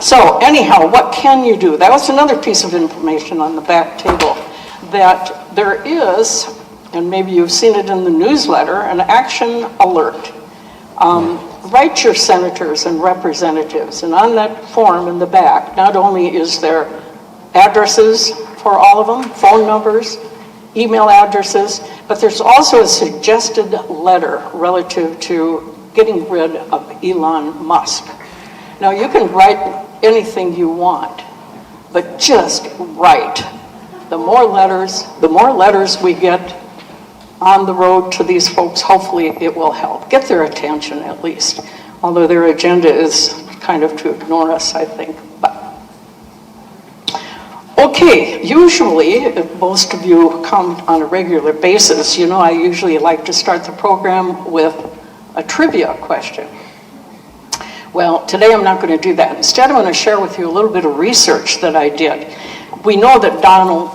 So anyhow, what can you do? That was another piece of information on the back table, that there is, and maybe you've seen it in the newsletter, an action alert. Write your senators and representatives, and on that form in the back, not only is there addresses for all of them, phone numbers, email addresses, but there's also a suggested letter relative to getting rid of Elon Musk. Now, you can write anything you want, but just write. The more letters we get on the road to these folks, hopefully it will help. Get their attention at least, although their agenda is kind of to ignore us, I think. But okay, usually, if most of you come on a regular basis, you know I usually like to start the program with a trivia question. Well, today I'm not going to do that. Instead, I'm going to share with you a little bit of research that I did. We know that Donald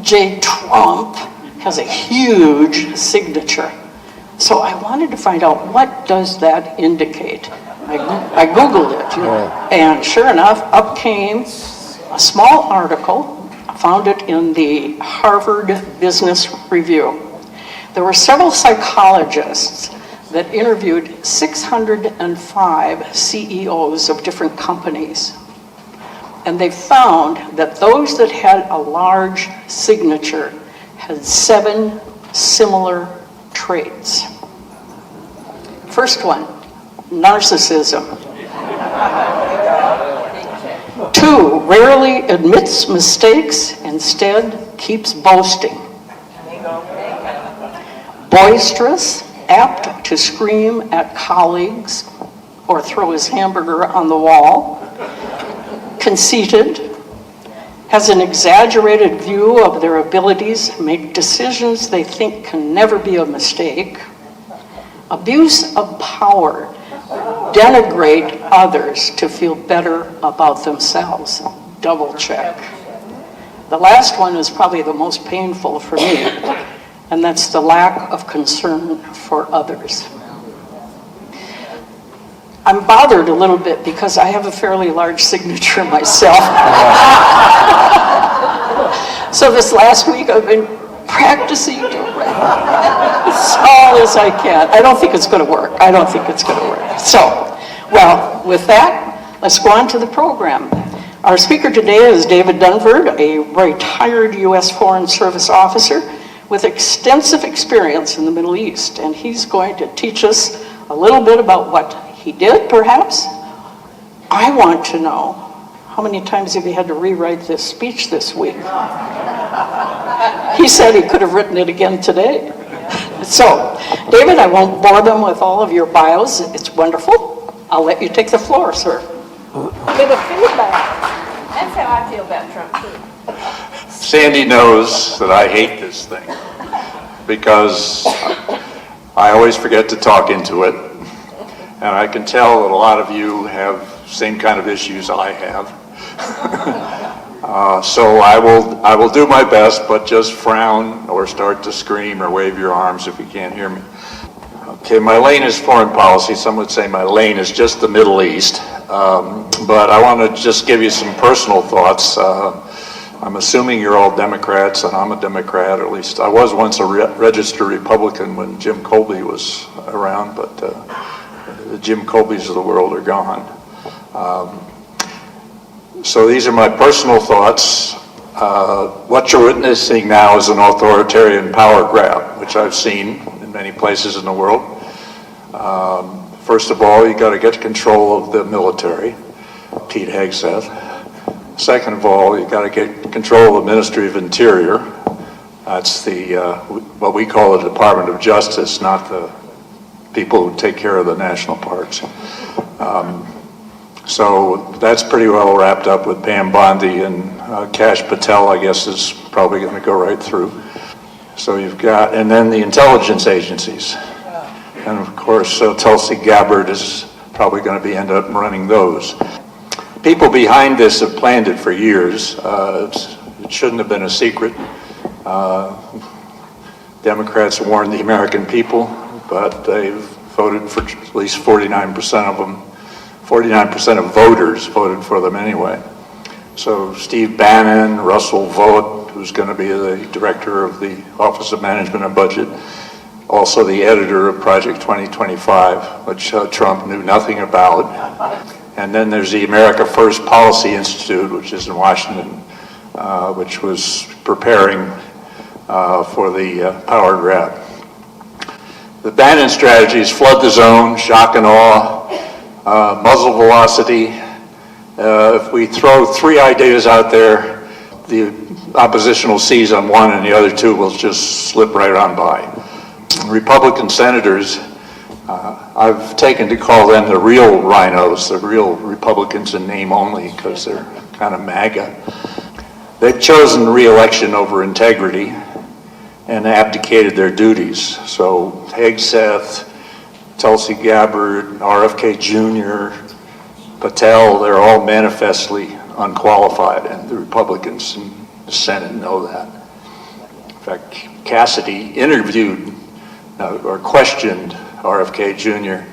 J. Trump has a huge signature. So I wanted to find out, what does that indicate? I Googled it, and sure enough, up came a small article. I found it in the Harvard Business Review. There were several psychologists that interviewed 605 CEOs of different companies. And they found that those that had a large signature had 7 similar traits. First one, narcissism. 2, rarely admits mistakes, instead keeps boasting. Boisterous, apt to scream at colleagues or throw his hamburger on the wall. Conceited, has an exaggerated view of their abilities, make decisions they think can never be a mistake. Abuse of power, denigrate others to feel better about themselves. Double check. The last one is probably the most painful for me, and that's the lack of concern for others. I'm bothered a little bit because I have a fairly large signature myself. So this last week I've been practicing to write as small as I can. I don't think it's going to work. So, well, with that, let's go on to the program. Our speaker today is David Dunford, a retired U.S. Foreign Service officer with extensive experience in the Middle East, and he's going to teach us a little bit about what he did, perhaps. I want to know, how many times have you had to rewrite this speech this week? He said he could have written it again today. So, David, I won't bore them with all of your bios. It's wonderful. I'll let you take the floor, sir. Give a feedback. That's how I feel about Trump, too. Sandy knows that I hate this thing because I always forget to talk into it. And I can tell that a lot of you have the same kind of issues I have. So I will do my best, but just frown or start to scream or wave your arms if you can't hear me. Okay, my lane is foreign policy. Some would say my lane is just the Middle East. But I want to just give you some personal thoughts. I'm assuming you're all Democrats, and I'm a Democrat, or at least I was once a registered Republican when Jim Colby was around, but the Jim Colbys of the world are gone. So these are my personal thoughts. What you're witnessing now is an authoritarian power grab, which I've seen in many places in the world. First of all, you got to get control of the military, Pete Hegseth. Second of all, you got to get control of the Ministry of Interior. That's the what we call the Department of Justice, not the people who take care of the national parks. So that's pretty well wrapped up with Pam Bondi, and Kash Patel, I guess, is probably going to go right through. So you've got, and then the intelligence agencies. And of course, Tulsi Gabbard is probably going to end up running those. People behind this have planned it for years. It shouldn't have been a secret. Democrats warned the American people, but they've voted for at least 49% of them 49% of voters voted for them anyway. So Steve Bannon, Russell Vought, who's going to be the director of the Office of Management and Budget, also the editor of Project 2025, which Trump knew nothing about. And then there's the America First Policy Institute, which is in Washington, which was preparing for the power grab. The Bannon strategy is flood the zone, shock and awe, muzzle velocity. If we throw three ideas out there, the opposition will seize on one and the other two will just slip right on by. Republican senators, I've taken to call them the real rhinos, the real Republicans in name only, because they're kind of MAGA. They've chosen re-election over integrity and abdicated their duties. So Hegseth, Tulsi Gabbard, RFK Jr., Patel, they're all manifestly unqualified, and the Republicans in the Senate know that. In fact, Cassidy interviewed or questioned RFK Jr.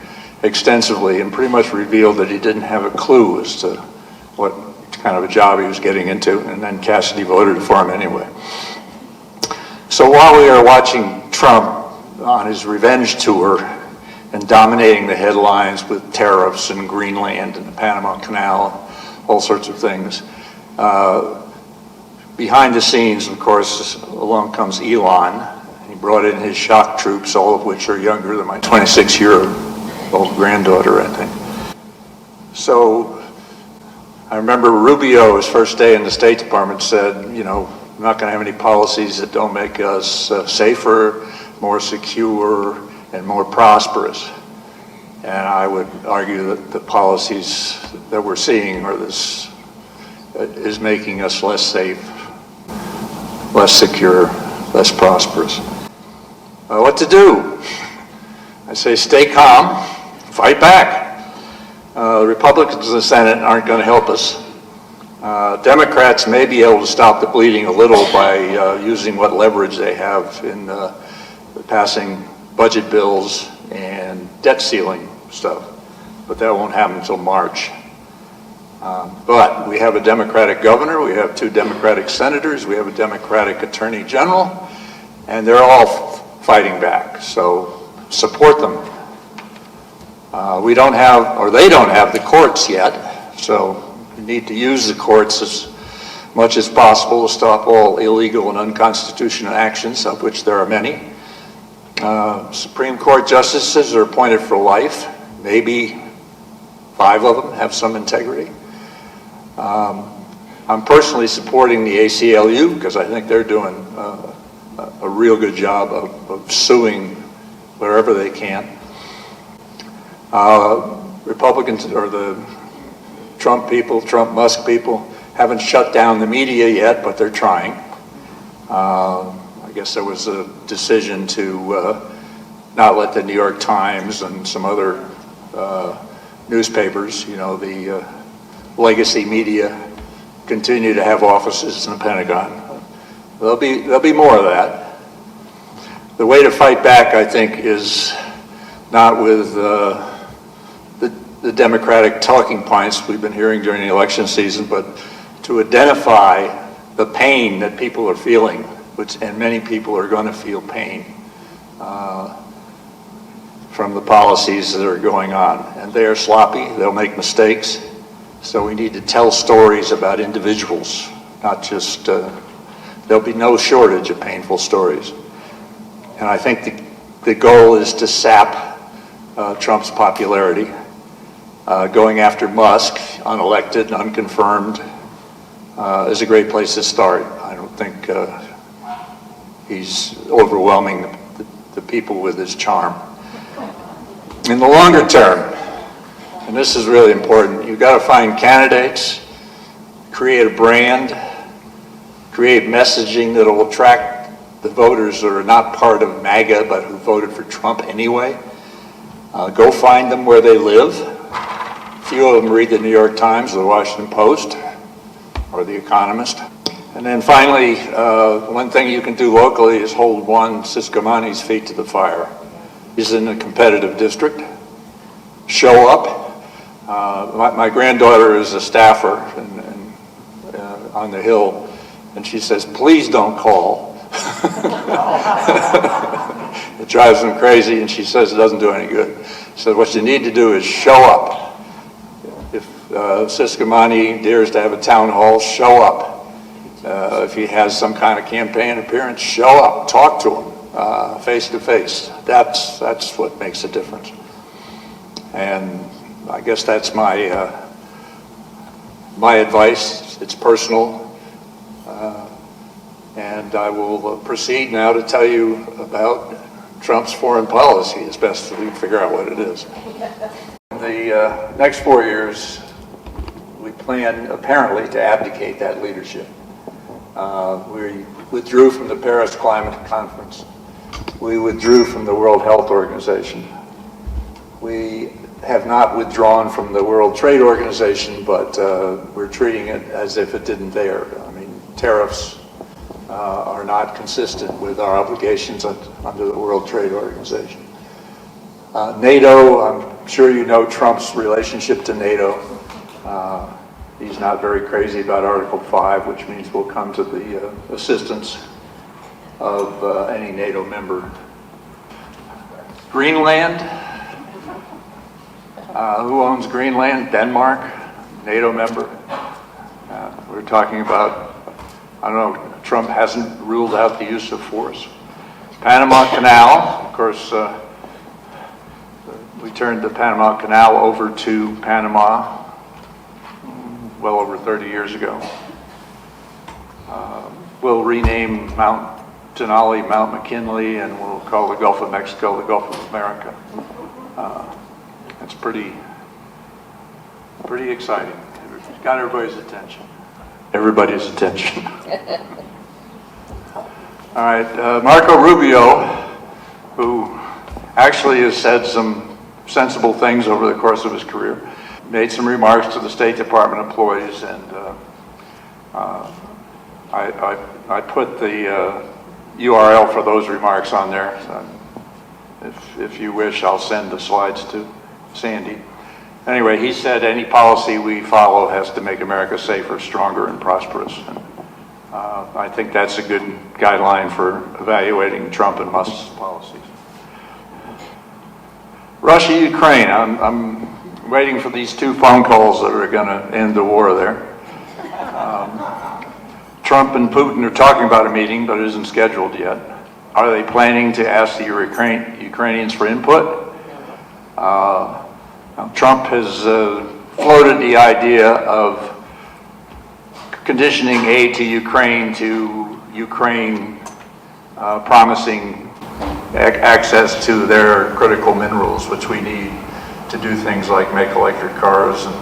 extensively and pretty much revealed that he didn't have a clue as to what kind of a job he was getting into, and then Cassidy voted for him anyway. So while we are watching Trump on his revenge tour and dominating the headlines with tariffs and Greenland and the Panama Canal, all sorts of things, behind the scenes, of course, along comes Elon. He brought in his shock troops, all of which are younger than my 26-year-old granddaughter, I think. So I remember Rubio, his first day in the State Department, said, you know, I'm not going to have any policies that don't make us safer, more secure, and more prosperous. And I would argue that the policies that we're seeing are this is making us less safe, less secure, less prosperous. What to do? I say stay calm, fight back. The Republicans in the Senate aren't going to help us. Democrats may be able to stop the bleeding a little by using what leverage they have in passing budget bills and debt ceiling stuff, but that won't happen until March. But we have a Democratic governor, we have 2 Democratic senators, we have a Democratic attorney general, and they're all fighting back, so support them. We don't have, or they don't have the courts yet, so we need to use the courts as much as possible to stop all illegal and unconstitutional actions, of which there are many. Supreme Court justices are appointed for life. Maybe 5 of them have some integrity. I'm personally supporting the ACLU because I think they're doing a real good job of suing wherever they can. Republicans, or the Trump people, Trump-Musk people, haven't shut down the media yet, but they're trying. I guess there was a decision to not let the New York Times and some other newspapers, you know, the legacy media, continue to have offices in the Pentagon. There'll be more of that. The way to fight back, I think, is not with the Democratic talking points we've been hearing during the election season, but to identify the pain that people are feeling, and many people are going to feel pain from the policies that are going on. And they are sloppy, they'll make mistakes, so we need to tell stories about individuals, not just, there'll be no shortage of painful stories. And I think the goal is to sap Trump's popularity. Going after Musk, unelected, unconfirmed, is a great place to start. I don't think he's overwhelming the people with his charm. In the longer term, and this is really important, you've got to find candidates, create a brand, create messaging that will attract the voters that are not part of MAGA but who voted for Trump anyway. Go find them where they live. Few of them read the New York Times or the Washington Post or the Economist. And then finally, one thing you can do locally is hold one Siscomani's feet to the fire. He's in a competitive district. Show up, My granddaughter is a staffer on the Hill, and she says, please don't call. It drives them crazy, and she says it doesn't do any good. She said, what you need to do is show up. If Siscomani dares to have a town hall, show up. If he has some kind of campaign appearance, show up, talk to him face to face. That's what makes a difference. And I guess that's my my advice. It's personal. And I will proceed now to tell you about Trump's foreign policy as best as we can figure out what it is. In the next 4 years, we plan apparently to abdicate that leadership. We withdrew from the Paris Climate Conference. We withdrew from the World Health Organization. We have not withdrawn from the World Trade Organization, but we're treating it as if it didn't there. I mean, tariffs are not consistent with our obligations under the World Trade Organization. NATO, I'm sure you know Trump's relationship to NATO. He's not very crazy about Article 5, which means we'll come to the assistance of any NATO member. Greenland. Who owns Greenland? Denmark, NATO member. We're talking about, I don't know, Trump hasn't ruled out the use of force. Panama Canal, of course, we turned the Panama Canal over to Panama well over 30 years ago. We'll rename Mount Denali Mount McKinley, and we'll call the Gulf of Mexico the Gulf of America. It's pretty exciting. It's got everybody's attention. Everybody's attention. All right, Marco Rubio, who actually has said some sensible things over the course of his career, made some remarks to the State Department employees, and I put the URL for those remarks on there. So if you wish, I'll send the slides to Sandy. Anyway, he said any policy we follow has to make America safer, stronger, and prosperous. And, I think that's a good guideline for evaluating Trump and Musk's policies. Russia, Ukraine. I'm waiting for these 2 phone calls that are going to end the war there. Trump and Putin are talking about a meeting, but it isn't scheduled yet. Are they planning to ask the Ukrainians for input? Trump has floated the idea of conditioning aid to Ukraine promising access to their critical minerals, which we need to do things like make electric cars and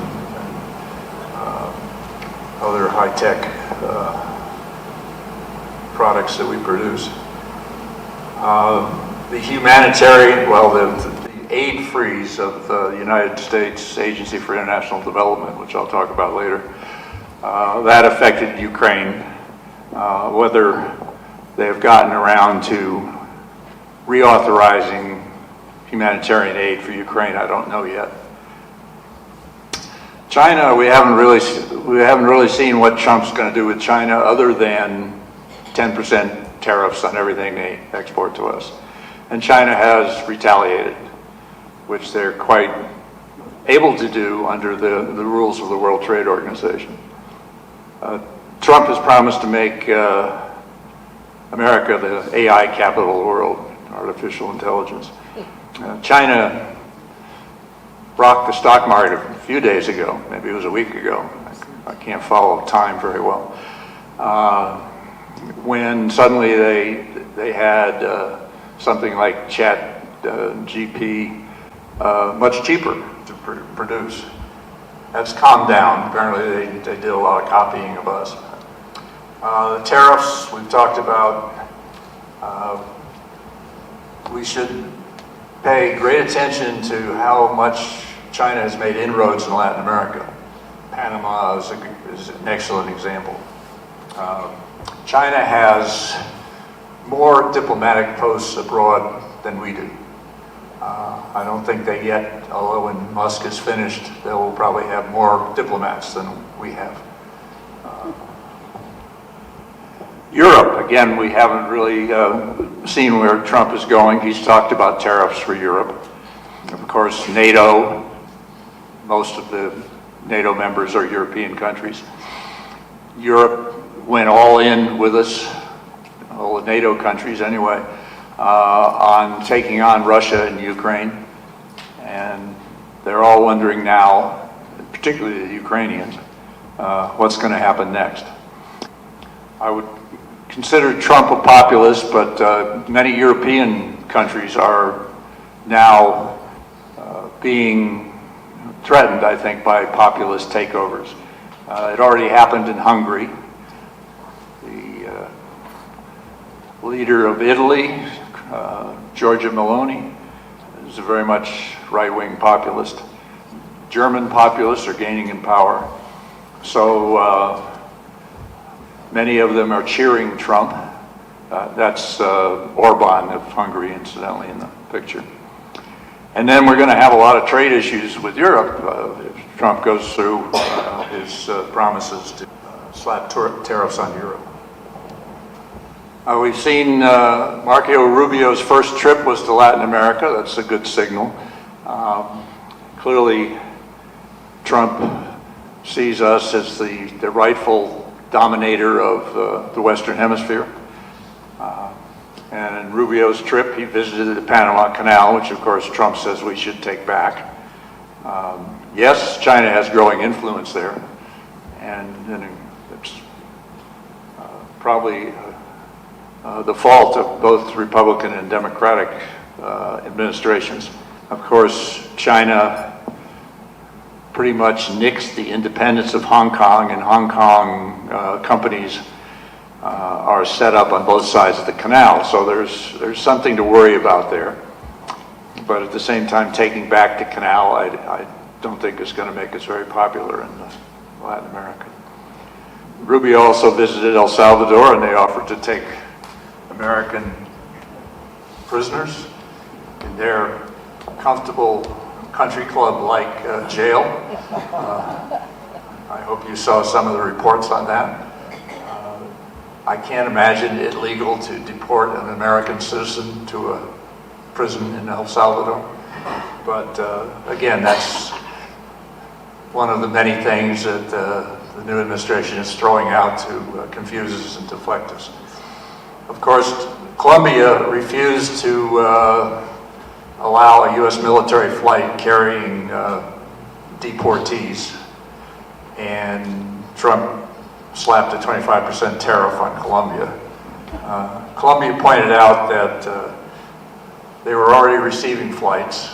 other high-tech products that we produce. The humanitarian, the aid freeze of the United States Agency for International Development, which I'll talk about later, that affected Ukraine. Whether they've gotten around to reauthorizing humanitarian aid for Ukraine, I don't know yet. China, we haven't really seen what Trump's going to do with China, other than 10% tariffs on everything they export to us. And China has retaliated, which they're quite able to do under the rules of the World Trade Organization. Trump has promised to make America the AI capital of the world, artificial intelligence. China rocked the stock market a few days ago, maybe it was a week ago. I can't follow time very well. When suddenly they had something like Chat GP much cheaper to produce. That's calmed down. Apparently they did a lot of copying of us. The tariffs we've talked about. We should pay great attention to how much China has made inroads in Latin America. Panama is an excellent example. China has more diplomatic posts abroad than we do. I don't think they yet, although when Musk is finished, they will probably have more diplomats than we have. Europe, again, we haven't really seen where Trump is going. He's talked about tariffs for Europe. Of course, NATO, most of the NATO members are European countries. Europe went all in with us, all the NATO countries anyway, on taking on Russia and Ukraine. And they're all wondering now, particularly the Ukrainians, what's going to happen next. I would consider Trump a populist, but many European countries are now being threatened, I think, by populist takeovers. It already happened in Hungary. The leader of Italy, Giorgia Meloni, is a very much right-wing populist. German populists are gaining in power. So many of them are cheering Trump. That's Orban of Hungary, incidentally, in the picture. And then we're going to have a lot of trade issues with Europe if Trump goes through his promises to slap tariffs on Europe. We've seen Marco Rubio's first trip was to Latin America. That's a good signal. Clearly, Trump sees us as the rightful dominator of the Western Hemisphere. And in Rubio's trip, he visited the Panama Canal, which of course Trump says we should take back. Yes, China has growing influence there, and it's probably the fault of both Republican and Democratic administrations. Of course, China pretty much nixed the independence of Hong Kong, and Hong Kong companies are set up on both sides of the canal. So there's something to worry about there. But at the same time, taking back the canal, I don't think is going to make us very popular in Latin America. Rubio also visited El Salvador, and they offered to take American prisoners in their comfortable country club-like jail. I hope you saw some of the reports on that. I can't imagine it legal to deport an American citizen to a prison in El Salvador. But again, that's one of the many things that the new administration is throwing out to confuse us and deflect us. Of course, Colombia refused to allow a U.S. military flight carrying deportees, and Trump slapped a 25% tariff on Colombia. Colombia pointed out that they were already receiving flights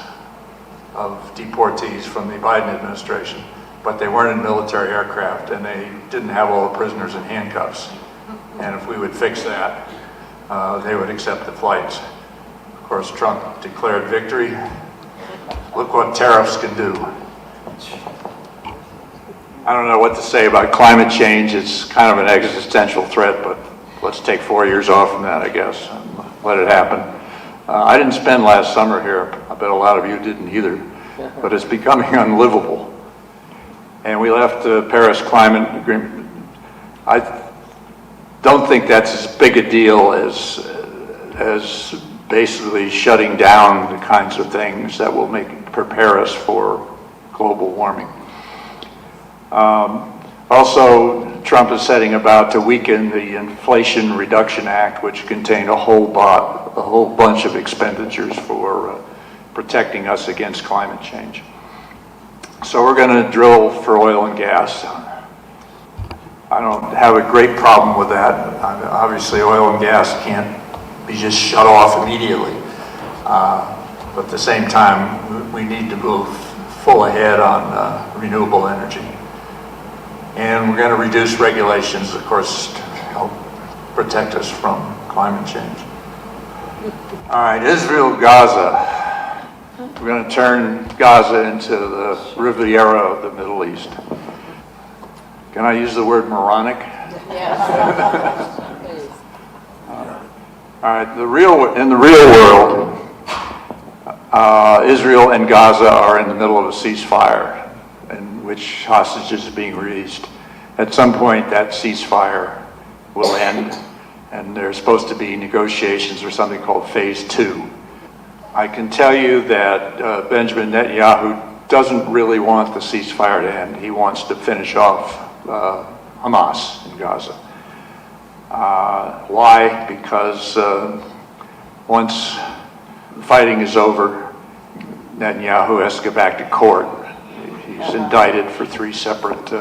of deportees from the Biden administration, but they weren't in military aircraft, and they didn't have all the prisoners in handcuffs. And if we would fix that, they would accept the flights. Of course, Trump declared victory. Look what tariffs can do. I don't know what to say about climate change. It's kind of an existential threat, but let's take 4 years off from that, I guess, and let it happen. I didn't spend last summer here. I bet a lot of you didn't either, but it's becoming unlivable. And we left the Paris Climate Agreement. I don't think that's as big a deal as basically shutting down the kinds of things that will prepare us for global warming. Also, Trump is setting about to weaken the Inflation Reduction Act, which contained a whole bunch of expenditures for protecting us against climate change. So we're going to drill for oil and gas. I don't have a great problem with that. Obviously, oil and gas can't be just shut off immediately. But at the same time, we need to move full ahead on renewable energy. And we're going to reduce regulations, of course, to help protect us from climate change. All right, Israel, Gaza. We're going to turn Gaza into the Riviera of the Middle East. Can I use the word moronic? Yes. All right, in the real world, Israel and Gaza are in the middle of a ceasefire in which hostages are being released. At some point, that ceasefire will end, and there's supposed to be negotiations or something called phase 2. I can tell you that Benjamin Netanyahu doesn't really want the ceasefire to end. He wants to finish off Hamas in Gaza. Why? Because once fighting is over, Netanyahu has to go back to court. He's indicted for 3 separate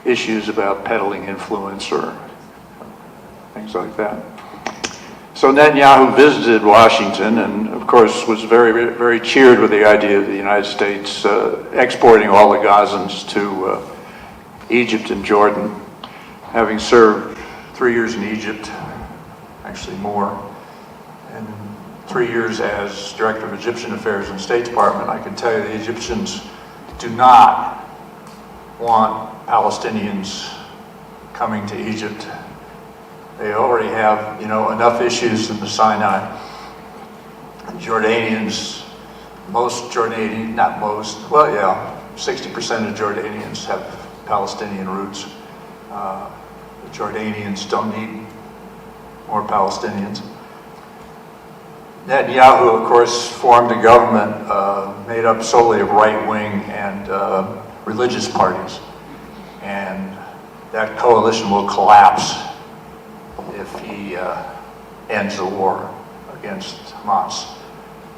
issues about peddling influence or things like that. So Netanyahu visited Washington and, of course, was very, very cheered with the idea of the United States exporting all the Gazans to Egypt and Jordan. Having served 3 years in Egypt, actually more, and 3 years as Director of Egyptian Affairs in the State Department, I can tell you the Egyptians do not want Palestinians coming to Egypt. They already have, enough issues in the Sinai. Jordanians, most Jordanians, not most, 60% of Jordanians have Palestinian roots. The Jordanians don't need more Palestinians. Netanyahu, of course, formed a government made up solely of right-wing and religious parties. And that coalition will collapse if he ends the war against Hamas.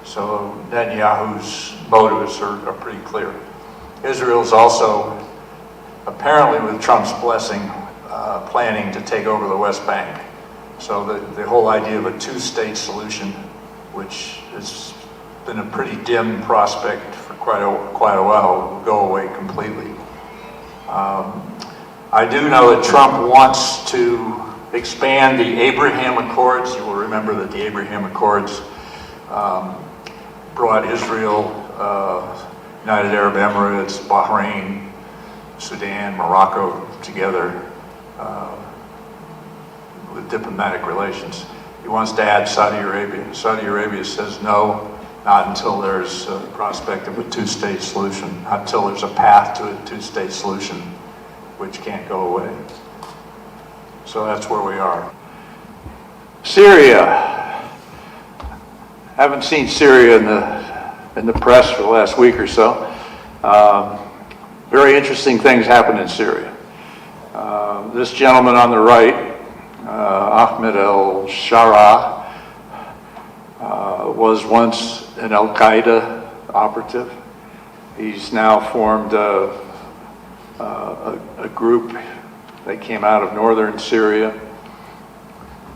So Netanyahu's motives are pretty clear. Israel's also, apparently with Trump's blessing, planning to take over the West Bank. So the whole idea of a 2-state solution, which has been a pretty dim prospect for quite a while, will go away completely. I do know that Trump wants to expand the Abraham Accords. You will remember that the Abraham Accords brought Israel, United Arab Emirates, Bahrain, Sudan, Morocco together with diplomatic relations. He wants to add Saudi Arabia. Saudi Arabia says no, not until there's a prospect of a 2-state solution, not until there's a path to a 2-state solution, which can't go away. So that's where we are. Syria. Haven't seen Syria in the press for the last week or so. Very interesting things happen in Syria. This gentleman on the right, Ahmed al-Shara, was once an Al-Qaeda operative. He's now formed a group that came out of northern Syria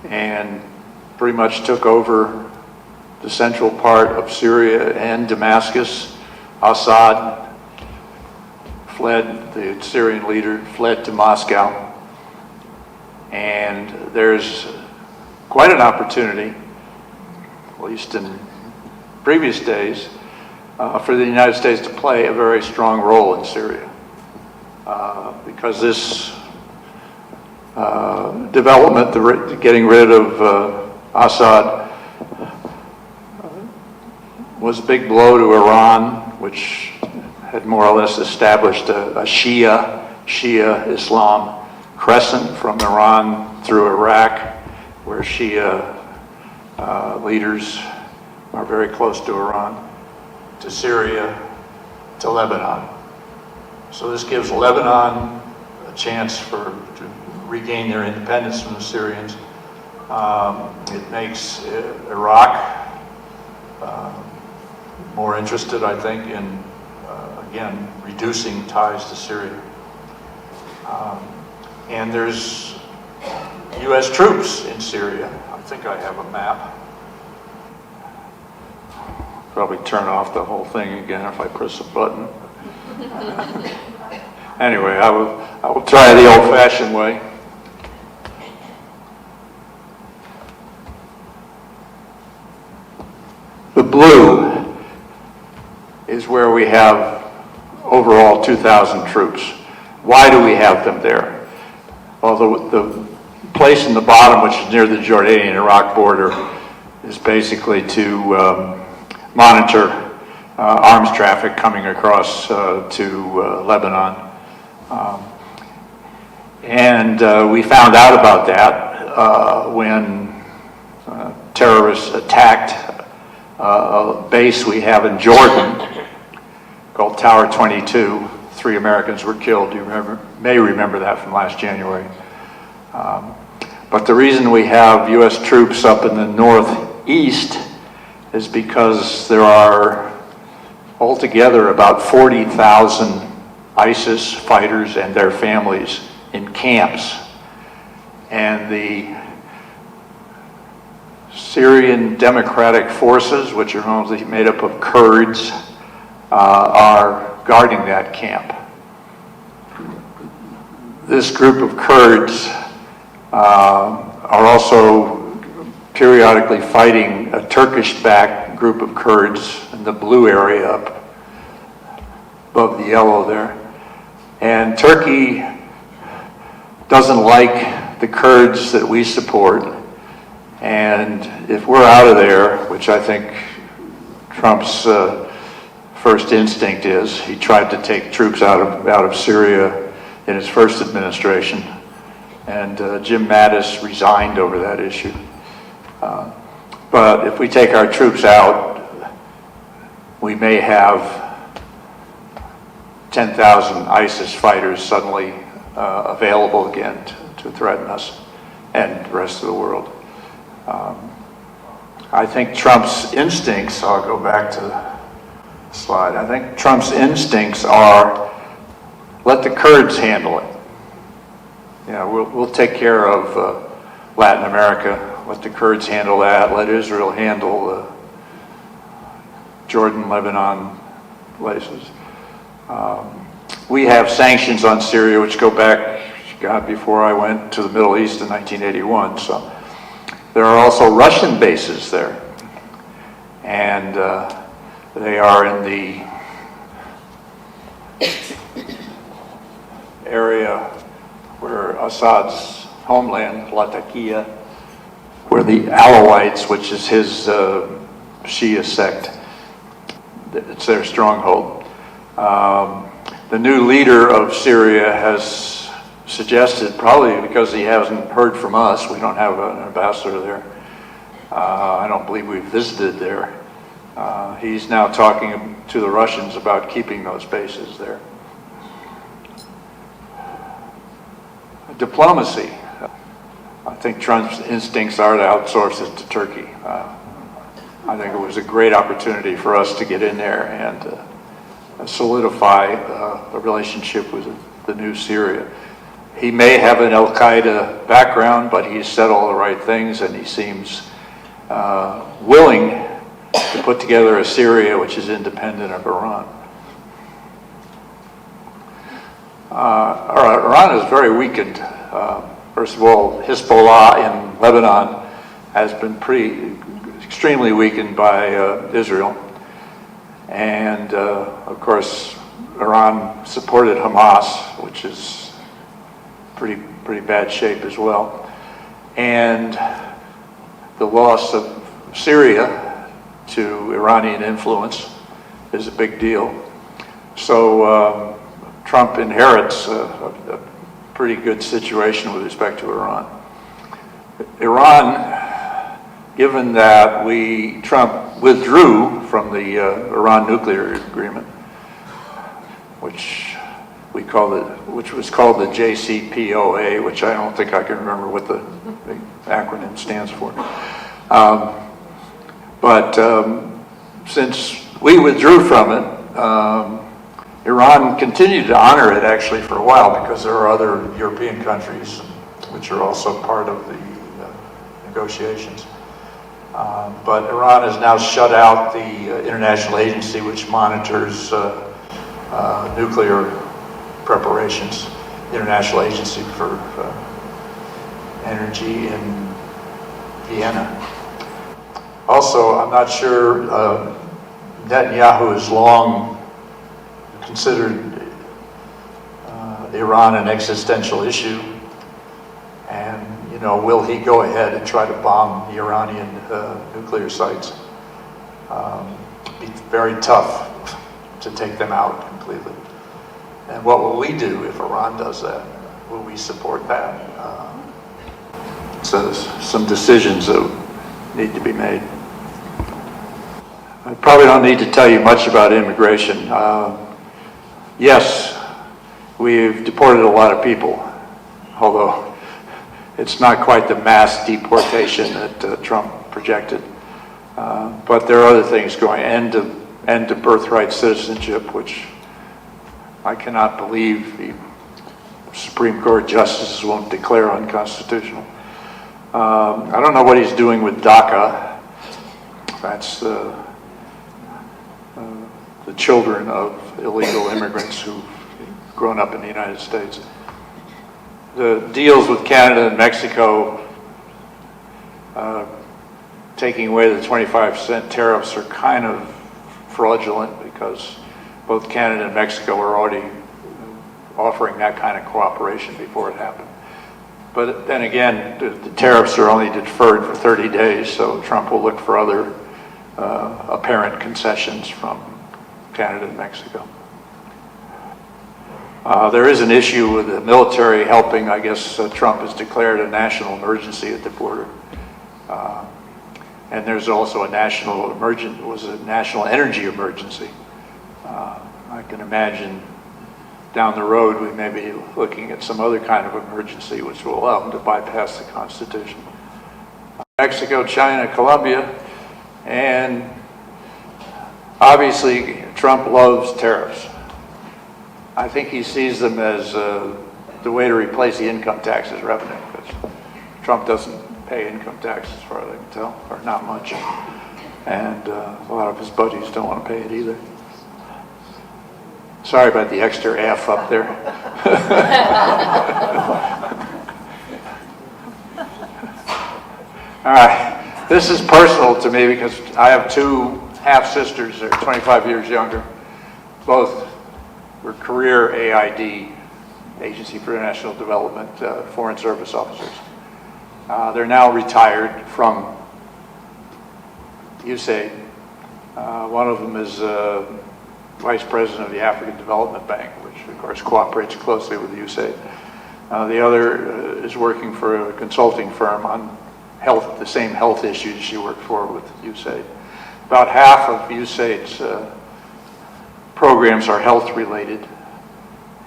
and pretty much took over the central part of Syria and Damascus. Assad fled, the Syrian leader fled to Moscow. And there's quite an opportunity, at least in previous days, for the United States to play a very strong role in Syria. Because this development, getting rid of Assad, was a big blow to Iran, which had more or less established a Shia Islam crescent from Iran through Iraq, where Shia leaders are very close to Iran, to Syria, to Lebanon. So this gives Lebanon a chance to regain their independence from the Syrians. It makes Iraq more interested, I think, in, again, reducing ties to Syria. And there's U.S. troops in Syria. I think I have a map. Probably turn off the whole thing again if I press a button. Anyway, I will try the old-fashioned way. The blue is where we have overall 2,000 troops. Why do we have them there? Well, the place in the bottom, which is near the Jordanian-Iraq border, is basically to monitor arms traffic coming across to Lebanon. We found out about that when terrorists attacked a base we have in Jordan called Tower 22. 3 Americans were killed. You may remember that from last January. But the reason we have U.S. troops up in the northeast is because there are altogether about 40,000 ISIS fighters and their families in camps. And the Syrian Democratic Forces, which are mostly made up of Kurds, are guarding that camp. This group of Kurds are also periodically fighting a Turkish-backed group of Kurds in the blue area up above the yellow there. And Turkey doesn't like the Kurds that we support. And if we're out of there, which I think Trump's first instinct is, he tried to take troops out of Syria in his first administration. And Jim Mattis resigned over that issue. But if we take our troops out, we may have 10,000 ISIS fighters suddenly available again to threaten us and the rest of the world. I think Trump's instincts, I'll go back to the slide, I think Trump's instincts are, let the Kurds handle it. We'll take care of Latin America. Let the Kurds handle that. Let Israel handle Jordan, Lebanon, places. We have sanctions on Syria which go back, God, before I went to the Middle East in 1981. So there are also Russian bases there. And they are in the area where Assad's homeland, Latakia, where the Alawites, which is his Shia sect, it's their stronghold. The new leader of Syria has suggested, probably because he hasn't heard from us, we don't have an ambassador there, I don't believe we've visited there, he's now talking to the Russians about keeping those bases there. Diplomacy. I think Trump's instincts are to outsource it to Turkey. I think it was a great opportunity for us to get in there and solidify a relationship with the new Syria. He may have an Al-Qaeda background, but he's said all the right things, and he seems willing to put together a Syria which is independent of Iran. Iran is very weakened. First of all, Hezbollah in Lebanon has been extremely weakened by Israel. And of course, Iran supported Hamas, which is pretty bad shape as well. And the loss of Syria to Iranian influence is a big deal. So Trump inherits a pretty good situation with respect to Iran. Iran, given that Trump withdrew from the Iran nuclear agreement, which was called the JCPOA, which I don't think I can remember what the acronym stands for. But since we withdrew from it, Iran continued to honor it actually for a while because there are other European countries which are also part of the negotiations. But Iran has now shut out the international agency which monitors nuclear preparations, International Agency for Energy in Vienna. Also, I'm not sure, Netanyahu has long considered Iran an existential issue, and will he go ahead and try to bomb the Iranian nuclear sites? Be very tough to take them out completely. And what will we do if Iran does that? Will we support that? So there's some decisions that need to be made. I probably don't need to tell you much about immigration. Yes, we've deported a lot of people, although it's not quite the mass deportation that Trump projected. But there are other things going, end to birthright citizenship, which I cannot believe the Supreme Court justices won't declare unconstitutional. I don't know what he's doing with DACA. That's the children of illegal immigrants who've grown up in the United States. The deals with Canada and Mexico, taking away the 25% tariffs, are kind of fraudulent because both Canada and Mexico are already offering that kind of cooperation before it happened. But then again, the tariffs are only deferred for 30 days, so Trump will look for other apparent concessions from Canada and Mexico. There is an issue with the military helping. I guess Trump has declared a national emergency at the border. And there's also a national energy emergency. I can imagine down the road we may be looking at some other kind of emergency which will allow them to bypass the Constitution. Mexico, China, Colombia, and obviously Trump loves tariffs. I think he sees them as the way to replace the income taxes revenue, because Trump doesn't pay income taxes, as far as I can tell, or not much. And a lot of his buddies don't want to pay it either. Sorry about the extra F up there. All right, this is personal to me because I have two half-sisters. They're 25 years younger. Both were career AID, Agency for International Development, Foreign Service officers. They're now retired from USAID. One of them is Vice President of the African Development Bank, which of course cooperates closely with USAID. The other is working for a consulting firm on health, the same health issues she worked for with USAID. About half of USAID's programs are health related,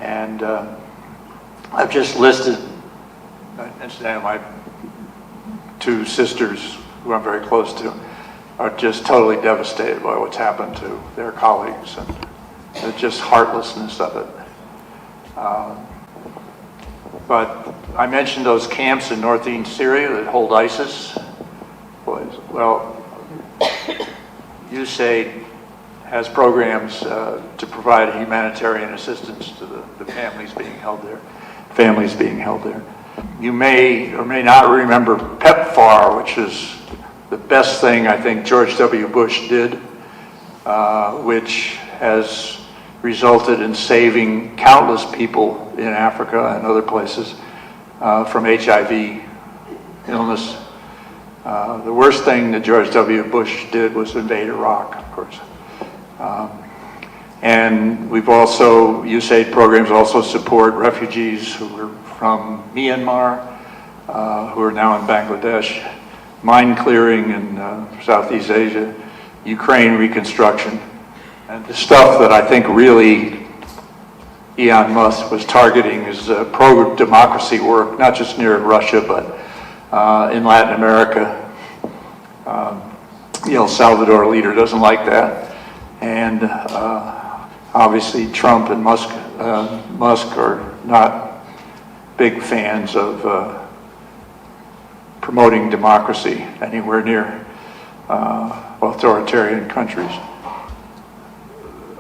and I've just listed, incidentally, my two sisters who I'm very close to are just totally devastated by what's happened to their colleagues and the just heartlessness of it. But I mentioned those camps in northeast Syria that hold ISIS. Well, USAID has programs to provide humanitarian assistance to the families being held there. You may or may not remember PEPFAR, which is the best thing I think George W. Bush did, which has resulted in saving countless people in Africa and other places from HIV illness. The worst thing that George W. Bush did was invade Iraq, of course. And we've also, USAID programs also support refugees who are from Myanmar, who are now in Bangladesh, mine clearing in Southeast Asia, Ukraine reconstruction, and the stuff that I think really Elon Musk was targeting is pro-democracy work, not just near Russia, but in Latin America. The El Salvador leader doesn't like that. And obviously Trump and Musk are not big fans of promoting democracy anywhere near authoritarian countries.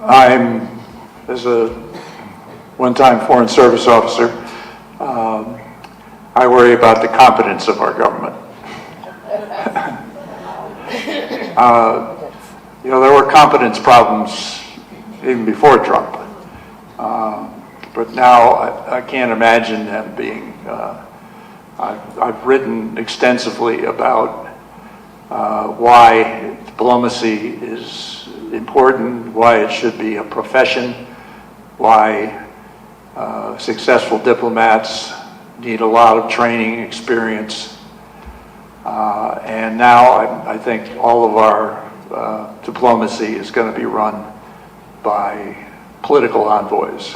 I'm, as a one-time Foreign Service officer, I worry about the competence of our government. There were competence problems even before Trump, but now I can't imagine them being I've written extensively about why diplomacy is important, why it should be a profession, why successful diplomats need a lot of training experience. And now I think all of our diplomacy is going to be run by political envoys.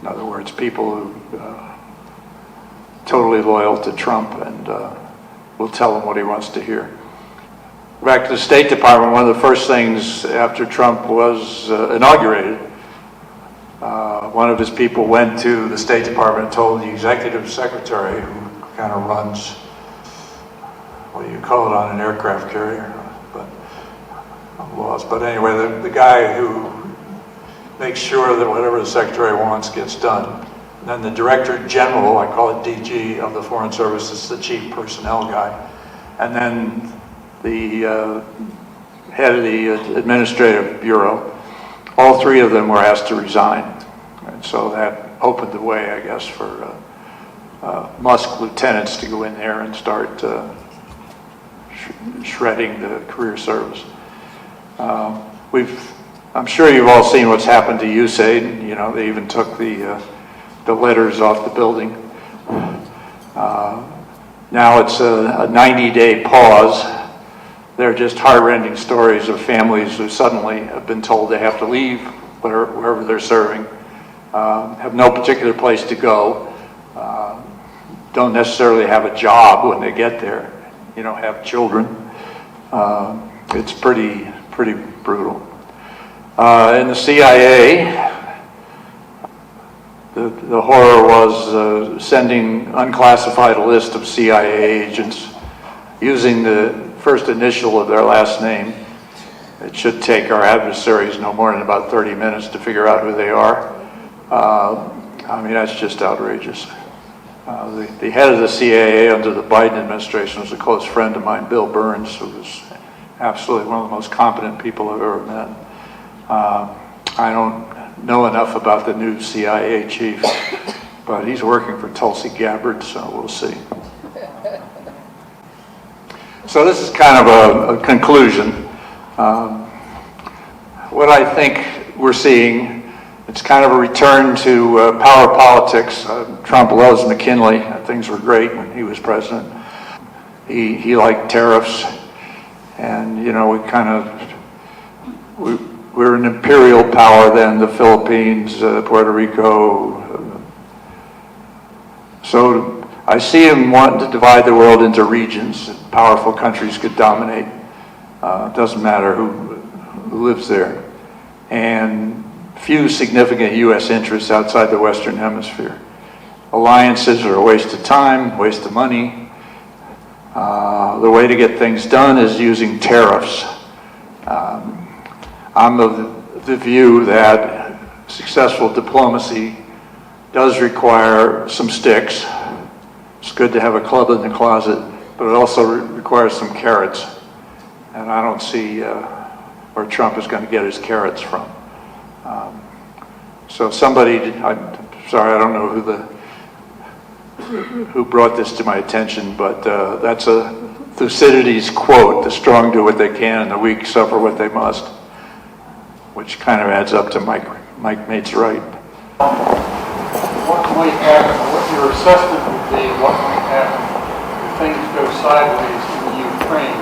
In other words, people who totally loyal to Trump and will tell him what he wants to hear. Back to the State Department, one of the first things after Trump was inaugurated, one of his people went to the State Department and told the executive secretary, who kind of runs, what do you call it on an aircraft carrier, but laws. But anyway, the guy who makes sure that whatever the secretary wants gets done. And then the director general, I call it DG, of the Foreign Service, is the chief personnel guy. And then the head of the administrative bureau. All three of them were asked to resign. And so that opened the way, I guess, for Musk lieutenants to go in there and start shredding the career service. I'm sure you've all seen what's happened to USAID. You know, they even took the letters off the building. Now it's a 90-day pause. They're just heart-rending stories of families who suddenly have been told they have to leave wherever they're serving, have no particular place to go, don't necessarily have a job when they get there, you know, have children. It's pretty brutal. In the CIA, the horror was sending unclassified a list of CIA agents using the first initial of their last name. It should take our adversaries no more than about 30 minutes to figure out who they are. I mean, that's just outrageous. The head of the CIA under the Biden administration was a close friend of mine, Bill Burns, who was absolutely one of the most competent people I've ever met. I don't know enough about the new CIA chief, but he's working for Tulsi Gabbard, so we'll see. So this is kind of a conclusion. What I think we're seeing, it's kind of a return to power politics. Trump loves McKinley. Things were great when he was president. He liked tariffs, and you know, we're an imperial power then, the Philippines, Puerto Rico. So I see him wanting to divide the world into regions that powerful countries could dominate. It doesn't matter who lives there. And few significant U.S. interests outside the Western Hemisphere. Alliances are a waste of time, waste of money. The way to get things done is using tariffs. I'm of the view that successful diplomacy does require some sticks. It's good to have a club in the closet, but it also requires some carrots. And I don't see where Trump is going to get his carrots from. So somebody, I'm sorry, I don't know who brought this to my attention, but that's a Thucydides quote: "The strong do what they can, and the weak suffer what they must," which kind of adds up to Mike Mate's right. What might happen, what your assessment would be, what might happen if things go sideways in Ukraine?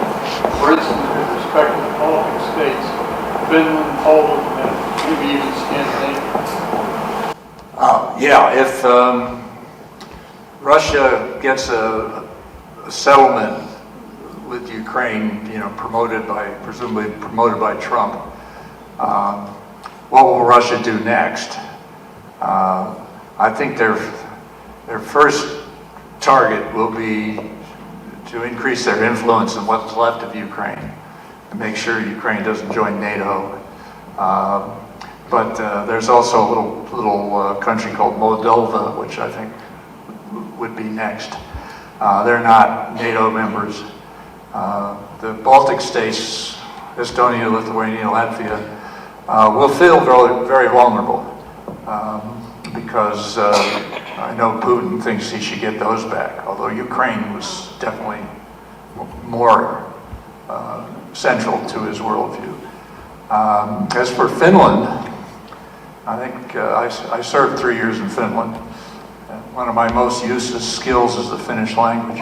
For instance, with respect to the Baltic states, Finland, Poland, and maybe even Scandinavia. Yeah, if Russia gets a settlement with Ukraine, you know, presumably promoted by Trump, what will Russia do next? I think their first target will be to increase their influence in what's left of Ukraine and make sure Ukraine doesn't join NATO. But there's also a little country called Moldova, which I think would be next. They're not NATO members. The Baltic states, Estonia, Lithuania, Latvia, will feel very, very vulnerable because I know Putin thinks he should get those back, although Ukraine was definitely more central to his worldview. As for Finland, I think I served 3 years in Finland. One of my most useless skills is the Finnish language.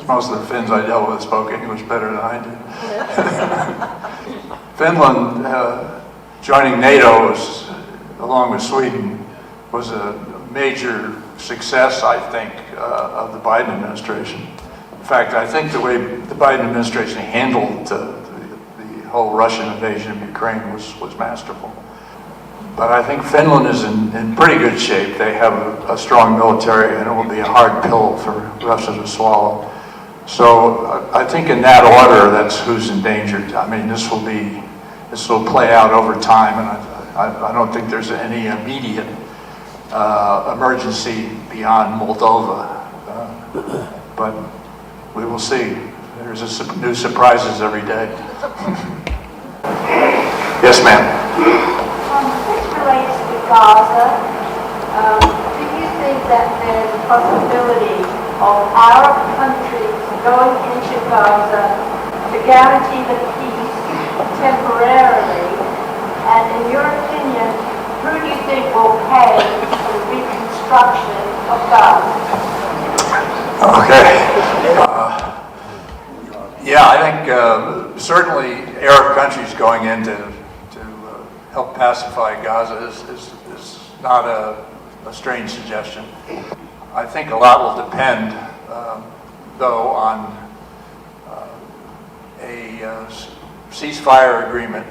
Most of the Finns I dealt with spoke English better than I did. Finland joining NATO was, along with Sweden, was a major success, I think, of the Biden administration. In fact, I think the way the Biden administration handled the whole Russian invasion of Ukraine was masterful. But I think Finland is in pretty good shape. They have a strong military, and it will be a hard pill for Russia to swallow. So I think in that order, that's who's endangered. I mean, this will play out over time, and I don't think there's any immediate emergency beyond Moldova. But we will see. There's new surprises every day. Yes, ma'am. This relates to Gaza. Do you think that there's a possibility of Arab countries going into Gaza to guarantee the peace temporarily? And in your opinion, who do you think will pay for the reconstruction of Gaza? Okay. Yeah, I think certainly Arab countries going in to help pacify Gaza is not a strange suggestion. I think a lot will depend, though, on a ceasefire agreement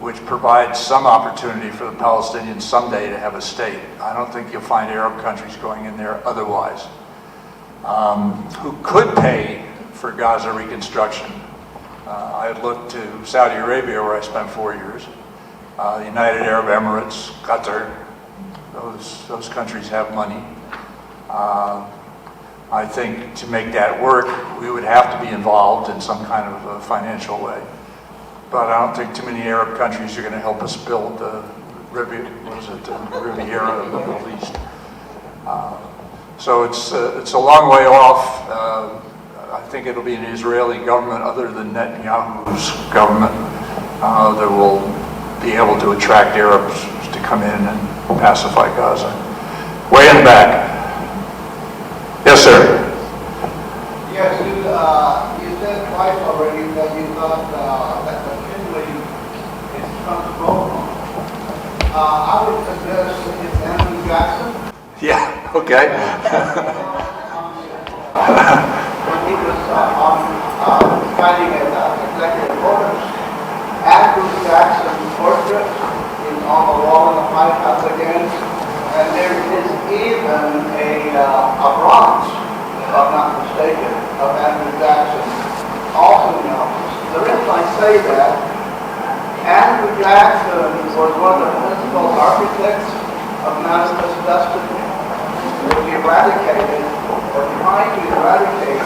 which provides some opportunity for the Palestinians someday to have a state. I don't think you'll find Arab countries going in there otherwise. Who could pay for Gaza reconstruction? I had looked to Saudi Arabia, where I spent 4 years, the United Arab Emirates, Qatar. Those countries have money. I think to make that work, we would have to be involved in some kind of a financial way. But I don't think too many Arab countries are going to help us build the Riviera of the Middle East. So it's a long way off. I think it'll be an Israeli government, other than Netanyahu's government, that will be able to attract Arabs to come in and pacify Gaza. Way in the back. Yes, sir. Yes, you said twice already that you thought that McKinley is Trump's role model. I would suggest it's Andrew Jackson. Yeah, okay. When he was fighting as executive orders, Andrew Jackson's portrait is on the wall in the White House again, and there is even a bronze, if I'm not mistaken, of Andrew Jackson, also in the office. The reason I say that, Andrew Jackson was one of the principal architects of manifest destiny, which eradicated, or tried to eradicate,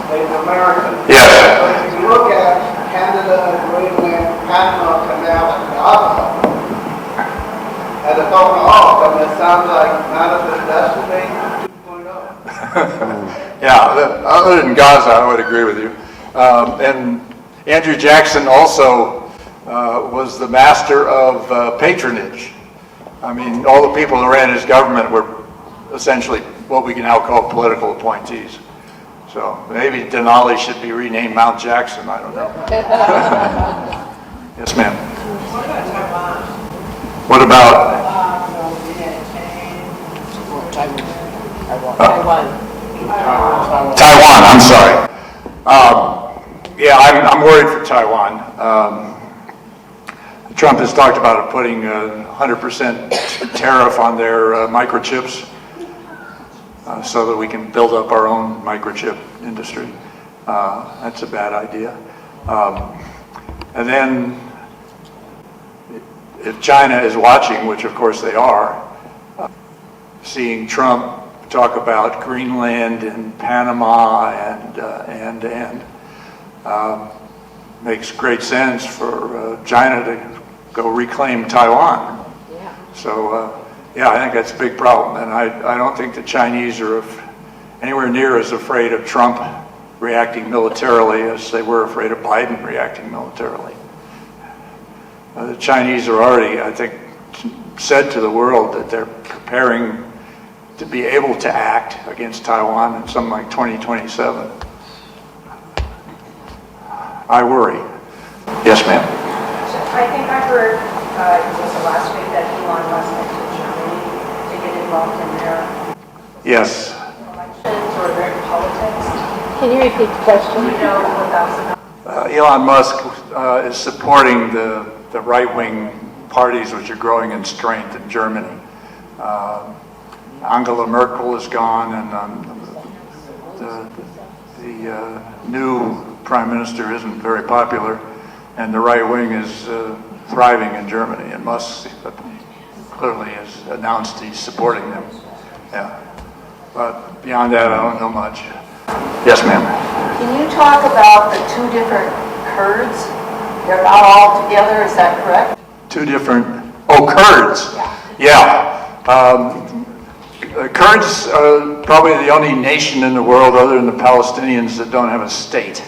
Native Americans. Yes. So if you look at Canada, Greenland, Panama Canal, and Gaza, and the thought, oh, it sounds like manifest destiny 2.0. Yeah, other than Gaza, I would agree with you. And Andrew Jackson also was the master of patronage. I mean, all the people who ran his government were essentially what we can now call political appointees. So maybe Denali should be renamed Mount Jackson, I don't know. Yes, ma'am. What about Taiwan? What about? Taiwan, I'm sorry. Yeah, I'm worried for Taiwan. Trump has talked about putting a 100% tariff on their microchips so that we can build up our own microchip industry. That's a bad idea. And then if China is watching, which of course they are, seeing Trump talk about Greenland and Panama and makes great sense for China to go reclaim Taiwan. So, yeah, I think that's a big problem, and I don't think the Chinese are anywhere near as afraid of Trump reacting militarily as they were afraid of Biden reacting militarily. The Chinese are already, I think, said to the world that they're preparing to be able to act against Taiwan in something like 2027. I worry. Yes, ma'am. I think I heard, it was the last week, that Elon Musk went to Germany to get involved in their Yes. elections or their politics. Can you repeat the question? Do you know what that was about? Elon Musk is supporting the right-wing parties which are growing in strength in Germany. Angela Merkel is gone, and the new prime minister isn't very popular, and the right wing is thriving in Germany, and Musk clearly has announced he's supporting them. Yeah, but beyond that, I don't know much. Yes, ma'am. Can you talk about the two different Kurds? They're not all together, is that correct? Two different, Kurds. Yeah. Kurds are probably the only nation in the world other than the Palestinians that don't have a state.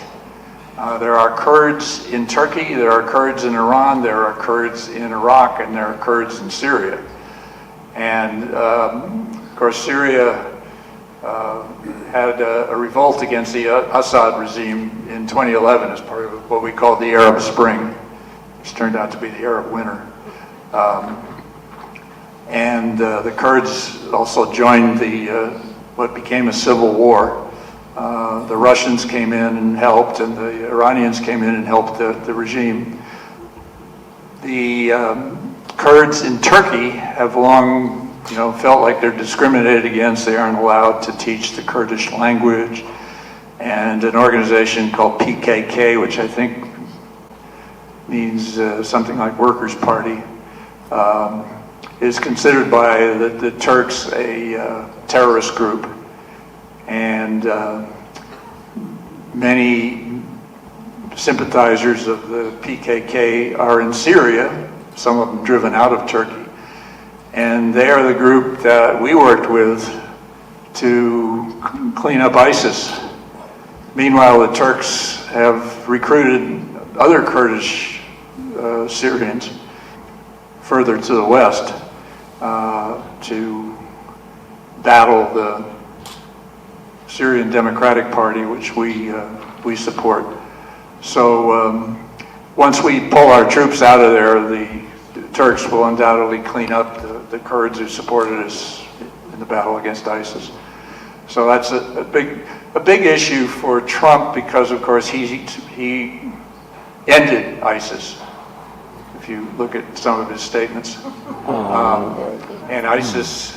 There are Kurds in Turkey, there are Kurds in Iran, there are Kurds in Iraq, and there are Kurds in Syria. And of course, Syria had a revolt against the Assad regime in 2011 as part of what we call the Arab Spring, which turned out to be the Arab Winter. And the Kurds also joined what became a civil war. The Russians came in and helped, and the Iranians came in and helped the regime. The Kurds in Turkey have long, felt like they're discriminated against. They aren't allowed to teach the Kurdish language. And an organization called PKK, which I think means something like Workers' Party, is considered by the Turks a terrorist group. And many sympathizers of the PKK are in Syria, some of them driven out of Turkey. And they are the group that we worked with to clean up ISIS. Meanwhile, the Turks have recruited other Kurdish Syrians further to the west to battle the Syrian Democratic Party, which we support. So once we pull our troops out of there, the Turks will undoubtedly clean up the Kurds who supported us in the battle against ISIS. So that's a big issue for Trump because, of course, he ended ISIS. If you look at some of his statements, and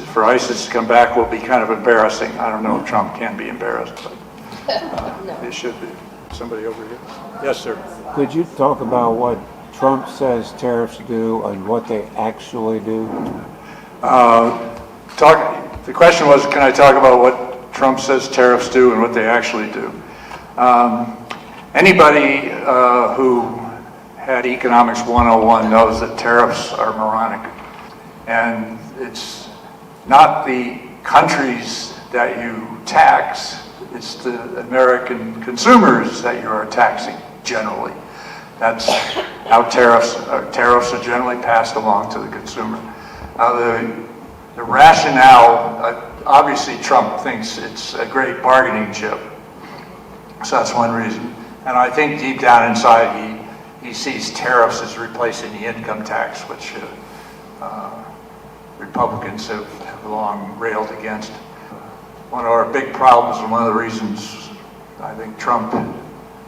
for ISIS to come back will be kind of embarrassing. I don't know if Trump can be embarrassed, but it should be. Somebody over here. Yes, sir. Could you talk about what Trump says tariffs do and what they actually do? The question was, can I talk about what Trump says tariffs do and what they actually do? Anybody who had Economics 101 knows that tariffs are moronic. And it's not the countries that you tax, it's the American consumers that you are taxing generally. That's how tariffs are generally passed along to the consumer. Now the rationale, obviously Trump thinks it's a great bargaining chip. So that's one reason. And I think deep down inside he sees tariffs as replacing the income tax, which Republicans have long railed against. One of our big problems, and one of the reasons I think Trump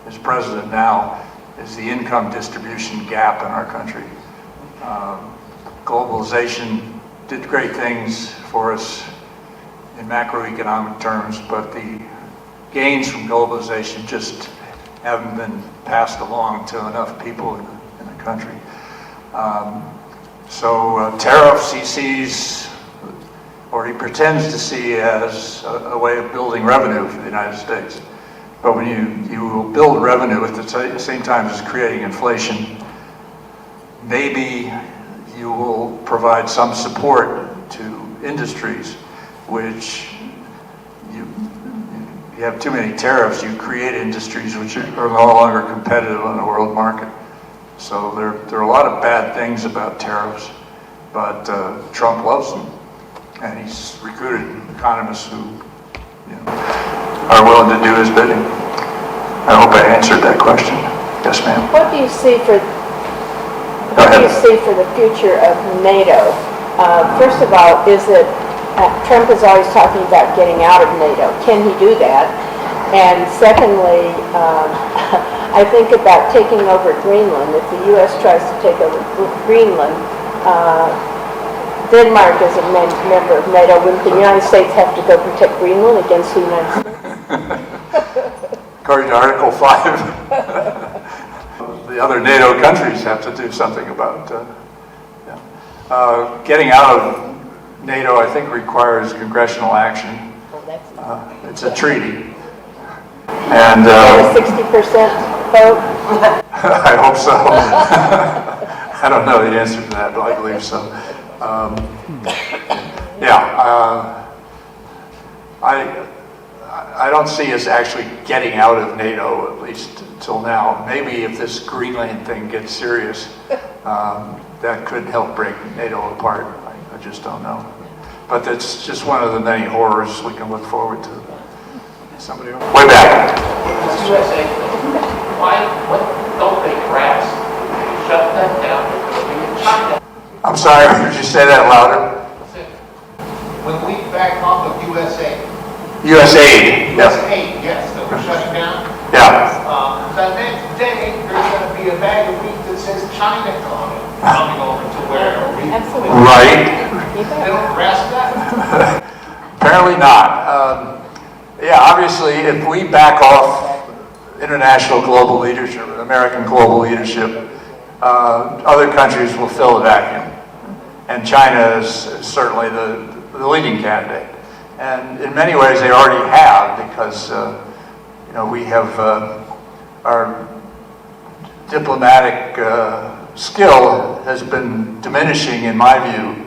is president now, is the income distribution gap in our country. Globalization did great things for us in macroeconomic terms, but the gains from globalization just haven't been passed along to enough people in the country. So tariffs he sees, or he pretends to see, as a way of building revenue for the United States. But when you will build revenue at the same time as creating inflation, maybe you will provide some support to industries which you have too many tariffs, you create industries which are no longer competitive on the world market. So there are a lot of bad things about tariffs, but Trump loves them, and he's recruited economists who are willing to do his bidding. I hope I answered that question. Yes, ma'am. What do you see for the future of NATO? First of all, is it Trump is always talking about getting out of NATO. Can he do that? And secondly, I think about taking over Greenland. If the U.S. tries to take over Greenland, Denmark is a member of NATO. Wouldn't the United States have to go protect Greenland against the United States? According to Article 5, the other NATO countries have to do something about getting out of NATO. I think requires congressional action. It's a treaty. And a 60% vote? I hope so. I don't know the answer to that, but I believe so. I don't see us actually getting out of NATO, at least until now. Maybe if this Greenland thing gets serious, that could help break NATO apart. I just don't know. But that's just one of the many horrors we can look forward to. Somebody else? Way back. USA, what don't they grasp? Shut that down in China. I'm sorry, could you say that louder? When we back off of USA. USAID. Yes. USAID, yes, that we're shutting down. Yeah. The next day, there's going to be a bag of wheat that says China on it, coming over to where we. Absolutely. Right. They don't grasp that? Apparently not. Yeah, obviously, if we back off international global leadership, American global leadership, other countries will fill the vacuum. And China is certainly the leading candidate. And in many ways, they already have, because we have our diplomatic skill has been diminishing, in my view.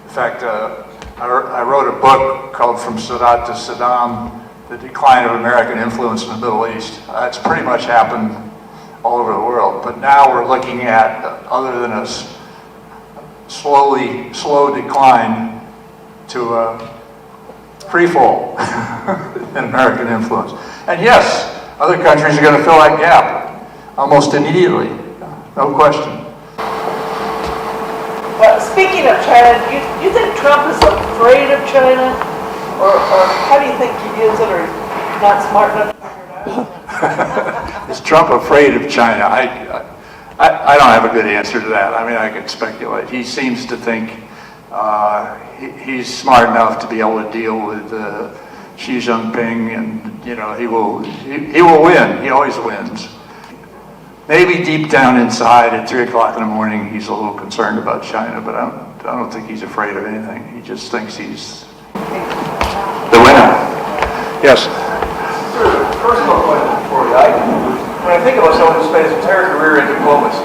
In fact, I wrote a book called From Sadat to Saddam, The Decline of American Influence in the Middle East. That's pretty much happened all over the world. But now we're looking at, other than a slow decline, to a free fall in American influence. And yes, other countries are going to fill that gap almost immediately, no question. Well, speaking of China, do you think Trump is afraid of China? Or how do you think he is, or not smart enough to figure it out? Is Trump afraid of China? I don't have a good answer to that. I mean, I could speculate. He seems to think he's smart enough to be able to deal with Xi Jinping, and he will win. He always wins. Maybe deep down inside at 3 o'clock in the morning, he's a little concerned about China, but I don't think he's afraid of anything. He just thinks he's the winner. Yes. Personal question for you. When I think about someone who spent his entire career in diplomacy,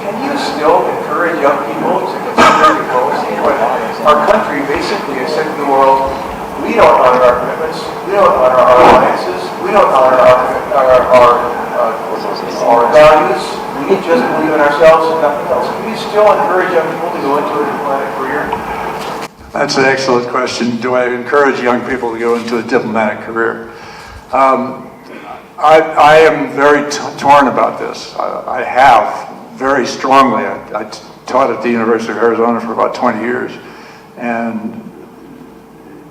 can you still encourage young people to consider diplomacy? Our country basically has said to the world, we don't honor our commitments, we don't honor our alliances, we don't honor our values, we just believe in ourselves and nothing else. Can you still encourage young people to go into a diplomatic career? That's an excellent question. Do I encourage young people to go into a diplomatic career? I am very torn about this. I have very strongly. I taught at the University of Arizona for about 20 years, and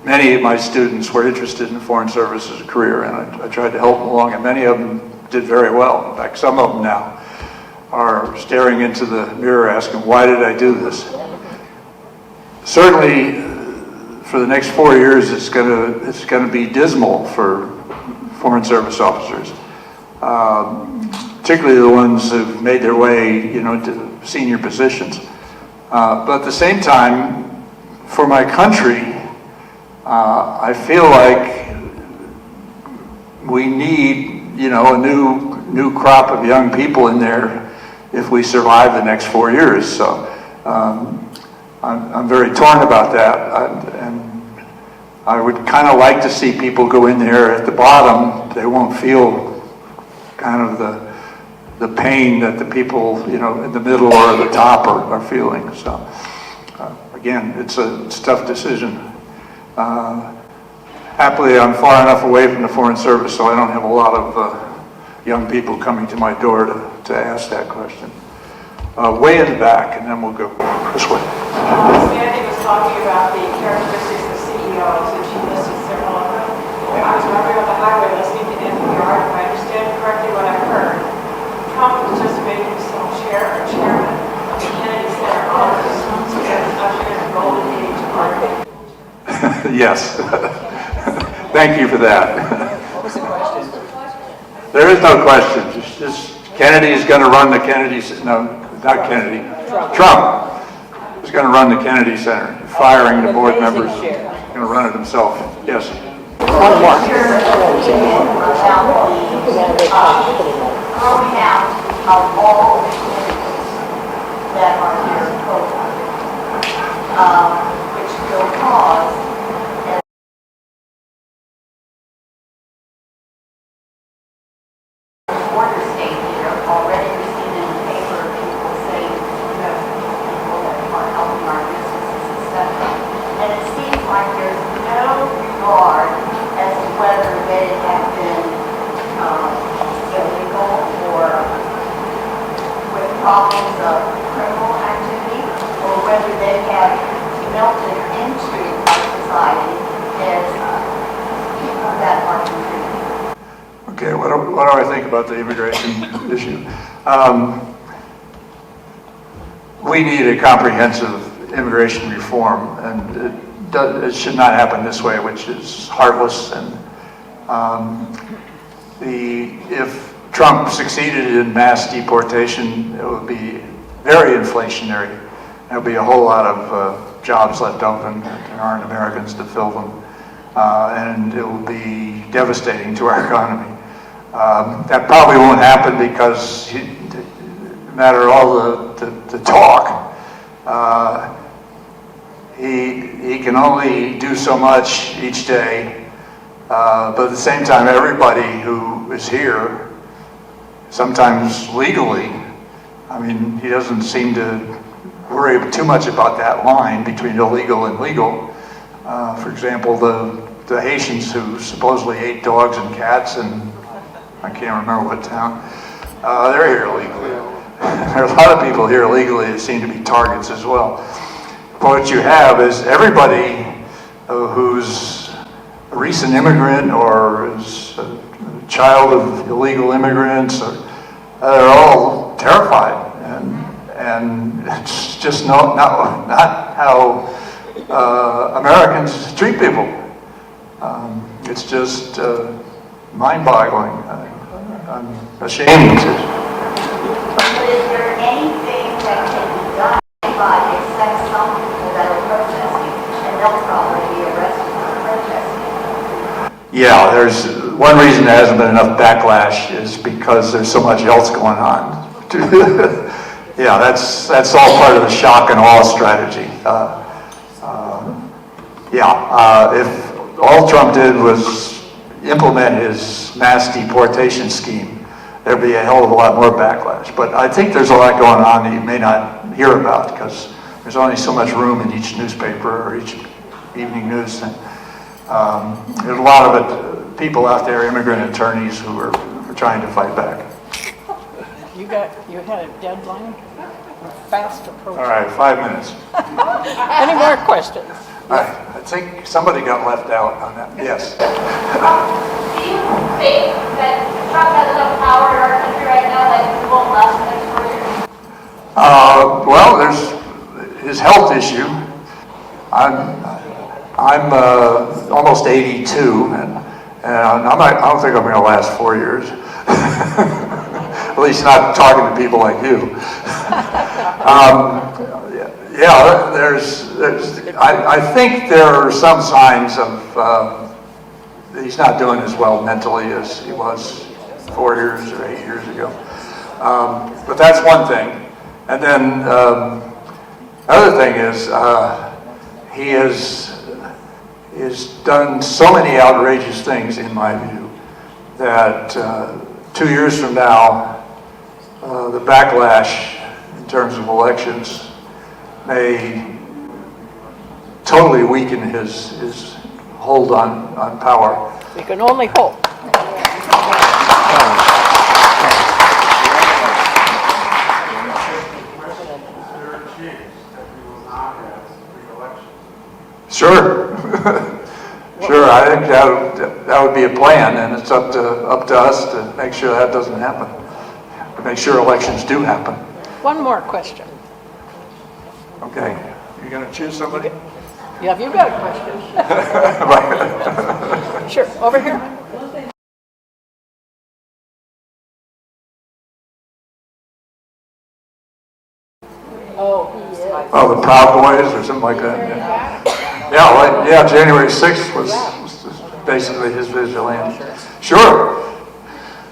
many of my students were interested in the Foreign Service as a career, and I tried to help them along, and many of them did very well. In fact, some of them now are staring into the mirror asking, why did I do this? Certainly, for the next 4 years, it's going to be dismal for Foreign Service officers, particularly the ones who've made their way, to senior positions. But at the same time, for my country, I feel like we need, a new crop of young people in there if we survive the next 4 years. So I'm very torn about that, and I would kind of like to see people go in there at the bottom. They won't feel kind of the pain that the people, you know, in the middle or the top are feeling. So, again, it's a tough decision. Happily, I'm far enough away from the Foreign Service, so I don't have a lot of young people coming to my door to ask that question. Way in the back, and then we'll go this way. Sandy was talking about the characteristics of CEOs, and she listed several of them. I was driving on the highway listening to NPR, and if I understand correctly what I heard, Trump was just making himself chairman of the Kennedy Center office, and ushered in the golden age of architecture. Yes. Thank you for that. What was the question? There is no question. Just Kennedy is going to run the Kennedy, no, not Kennedy, Trump is going to run the Kennedy Center, firing the board members, going to run it himself. Yes. One more. Growing out of all the communities that are here in Provo, which will cause border state here already received in the paper people saying, you know, people that are helping our businesses, etc. And it seems like there's no regard as to whether they have been illegal or with problems of criminal activity, or whether they have melted into our society as people that are contributing. Okay, what do I think about the immigration issue? We need a comprehensive immigration reform, and it should not happen this way, which is heartless. And if Trump succeeded in mass deportation, it would be very inflationary. There would be a whole lot of jobs left open. There aren't Americans to fill them, and it will be devastating to our economy. That probably won't happen because, no matter all the talk, he can only do so much each day. But at the same time, everybody who is here, sometimes legally, I mean, he doesn't seem to worry too much about that line between illegal and legal. For example, the Haitians who supposedly ate dogs and cats, and I can't remember what town, they're here illegally. There are a lot of people here illegally that seem to be targets as well. But what you have is everybody who's a recent immigrant or is a child of illegal immigrants, they're all terrified, and it's just not how Americans treat people. It's just mind-boggling. I'm ashamed. But is there anything that can be done by except some people that are protesting, and they'll probably be arrested for protesting? Yeah, there's one reason there hasn't been enough backlash is because there's so much else going on. Yeah, that's all part of the shock and awe strategy. If all Trump did was implement his mass deportation scheme, there'd be a hell of a lot more backlash. But I think there's a lot going on that you may not hear about because there's only so much room in each newspaper or each evening news. And, there's a lot of people out there, immigrant attorneys, who are trying to fight back. You had a deadline? Fast approach. All right, 5 minutes. Any more questions? I think somebody got left out on that. Yes. Do you think that Trump has enough power in our country right now that he won't last the next 4 years? Well, there's his health issue. I'm almost 82, and I don't think I'm going to last 4 years. At least not talking to people like you. I think there are some signs of he's not doing as well mentally as he was 4 years or 8 years ago. But that's one thing. And then Other thing is, he has done so many outrageous things, in my view, that 2 years from now, the backlash in terms of elections may totally weaken his hold on power. We can only hope. Sure. Sure, I think that would be a plan, and it's up to us to make sure that doesn't happen, to make sure elections do happen. One more question. Okay, you're going to choose somebody? Yeah, have you got a question? Sure, over here. Oh, the Proud Boys or something like that. Yeah, January 6th was basically his vigilante. Sure,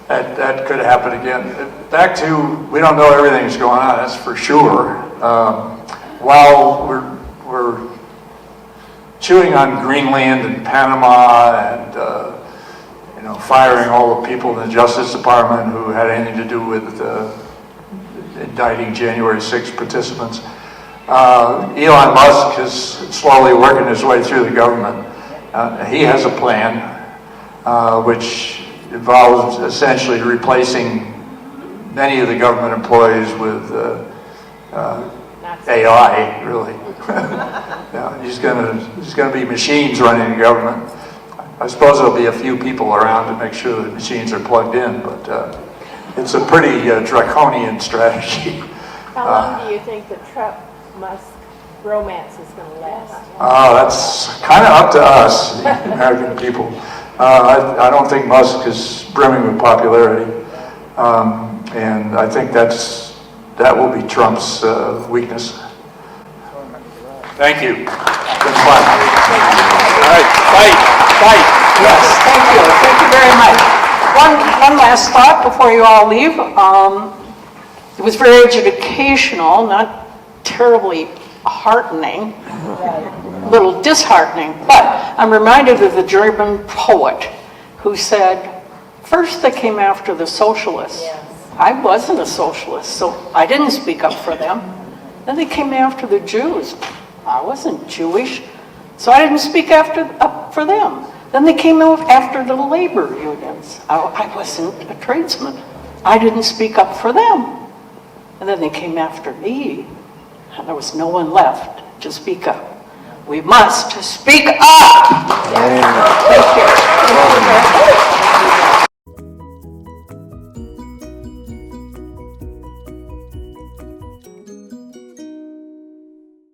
that could happen again. Back to, we don't know everything that's going on, that's for sure. While we're chewing on Greenland and Panama and firing all the people in the Justice Department who had anything to do with indicting January 6th participants, Elon Musk is slowly working his way through the government. He has a plan which involves essentially replacing many of the government employees with AI, really. Yeah, he's going to be machines running the government. I suppose there'll be a few people around to make sure the machines are plugged in, but it's a pretty draconian strategy. How long do you think the Trump-Musk romance is going to last? That's kind of up to us, the American people. I don't think Musk is brimming with popularity, and I think that will be Trump's weakness. Thank you. It's been fun. All right, fight. Yes, thank you very much. One last thought before you all leave. It was very educational, not terribly heartening, a little disheartening, but I'm reminded of the German poet who said, first they came after the socialists. I wasn't a socialist, so I didn't speak up for them. Then they came after the Jews. I wasn't Jewish, so I didn't speak up for them. Then they came after the labor unions. I wasn't a tradesman. I didn't speak up for them. And then they came after me, and there was no one left to speak up. We must speak up!